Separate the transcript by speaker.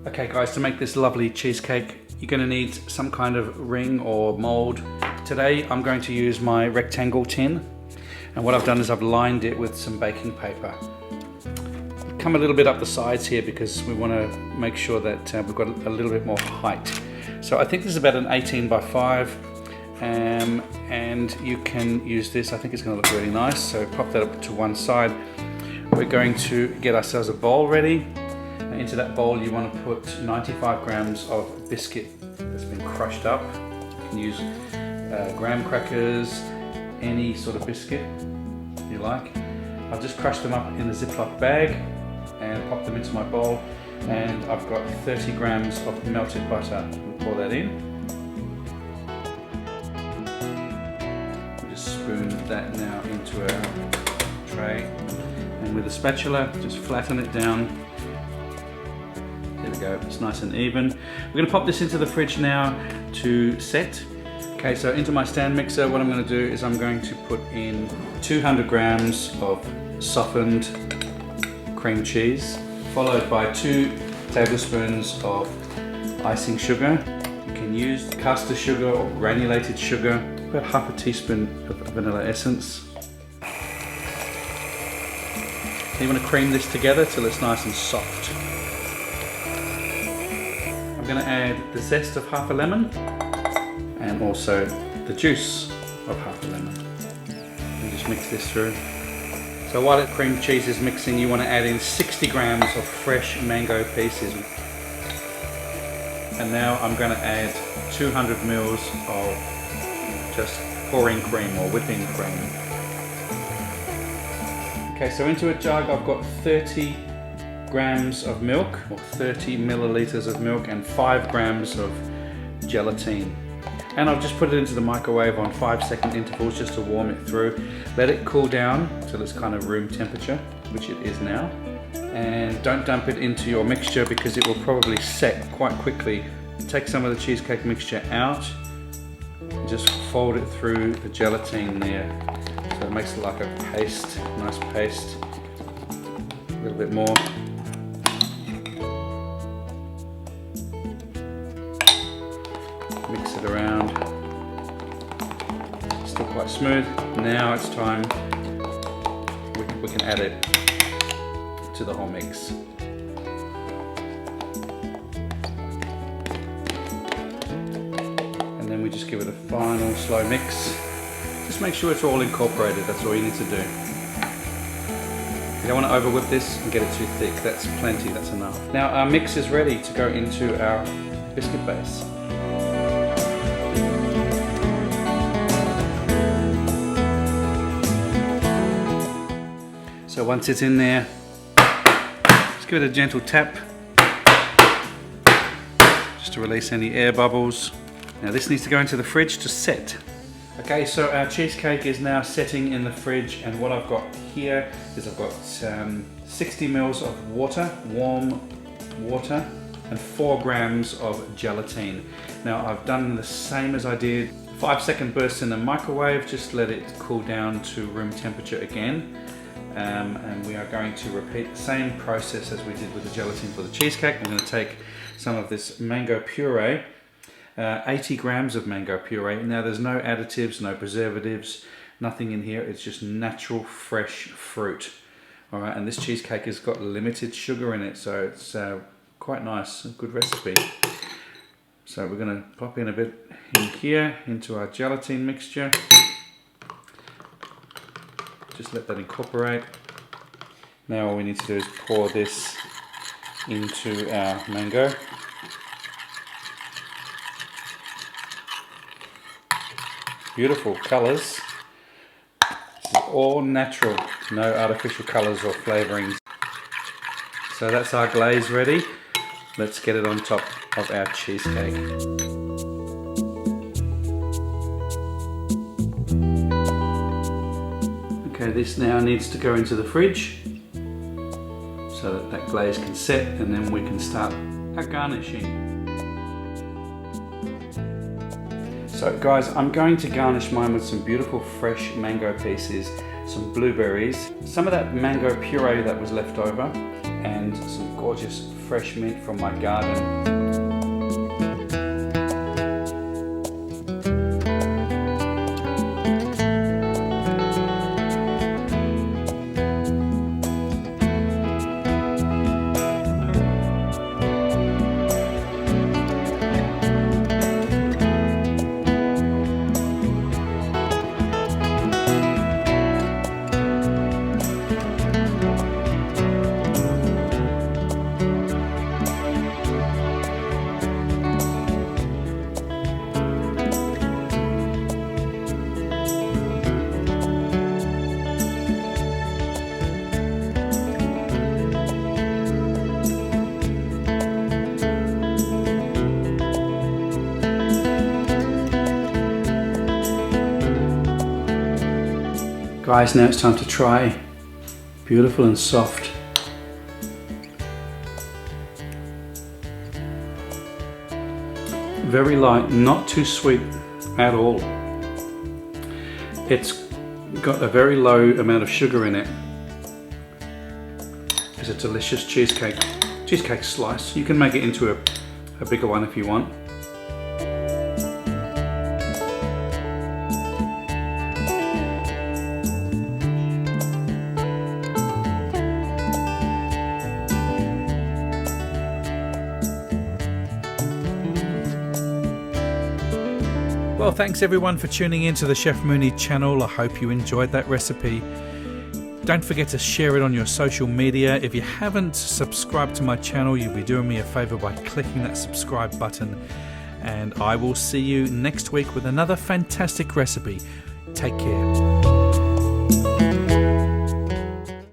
Speaker 1: Okay guys, to make this lovely cheesecake, you're going to need some kind of ring or mold. Today I'm going to use my rectangle tin, and what I've done is I've lined it with some baking paper. Come a little bit up the sides here because we want to make sure that we've got a little bit more height. So I think this is about an 18 by 5, and you can use this. I think it's going to look really nice, so pop that up to one side. We're going to get ourselves a bowl ready. Into that bowl you want to put 95 grams of biscuit that's been crushed up. You can use graham crackers, any sort of biscuit you like. I've just crushed them up in a Ziploc bag and popped them into my bowl, and I've got 30 grams of melted butter. We'll pour that in. We'll just spoon that now into our tray, and with a spatula just flatten it down. There we go, it's nice and even. We're going to pop this into the fridge now to set. Okay, so into my stand mixer, what I'm going to do is I'm going to put in 200 grams of softened cream cheese, followed by 2 tablespoons of icing sugar. You can use caster sugar or granulated sugar, about half a teaspoon of vanilla essence. You want to cream this together till it's nice and soft. I'm going to add the zest of half a lemon and also the juice of half a lemon. And just mix this through. So while the cream cheese is mixing, you want to add in 60 grams of fresh mango pieces. And now I'm going to add 200 mils of just pouring cream or whipping cream. Okay, so into a jug I've got 30 grams of milk, or 30 milliliters of milk, and 5 grams of gelatine. And I've just put it into the microwave on 5-second intervals just to warm it through. Let it cool down till it's kind of room temperature, which it is now. And don't dump it into your mixture because it will probably set quite quickly. Take some of the cheesecake mixture out and just fold it through the gelatine there. So it makes it like a paste, nice paste. A little bit more. Mix it around. Still quite smooth. Now it's time we can add it to the whole mix. And then we just give it a final slow mix. Just make sure it's all incorporated, that's all you need to do. You don't want to over whip this and get it too thick. That's plenty, that's enough. Now our mix is ready to go into our biscuit base. So once it's in there, just give it a gentle tap, just to release any air bubbles. Now this needs to go into the fridge to set. Okay, so our cheesecake is now setting in the fridge, and what I've got here is I've got 60 mils of water, warm water, and 4 grams of gelatine. Now I've done the same as I did 5-second bursts in the microwave, just let it cool down to room temperature again. And we are going to repeat the same process as we did with the gelatin for the cheesecake. I'm going to take some of this mango puree, 80 grams of mango puree. Now there's no additives, no preservatives, nothing in here. It's just natural fresh fruit. All right, and this cheesecake has got limited sugar in it, so it's quite nice, a good recipe. So we're going to pop in a bit in here into our gelatin mixture. Just let that incorporate. Now all we need to do is pour this into our mango. Beautiful colours. This is all natural, no artificial colours or flavourings. So that's our glaze ready. Let's get it on top of our cheesecake. Okay, this now needs to go into the fridge so that that glaze can set, and then we can start our garnishing. So guys, I'm going to garnish mine with some beautiful fresh mango pieces, some blueberries, some of that mango puree that was left over, and some gorgeous fresh mint from my garden. Guys, now it's time to try. Beautiful and soft. Very light, not too sweet at all. It's got a very low amount of sugar in it. It's a delicious cheesecake slice. You can make it into a bigger one if you want. Well, thanks everyone for tuning in to the Chef Mooney channel. I hope you enjoyed that recipe. Don't forget to share it on your social media. If you haven't subscribed to my channel, you'll be doing me a favor by clicking that subscribe button. And I will see you next week with another fantastic recipe. Take care.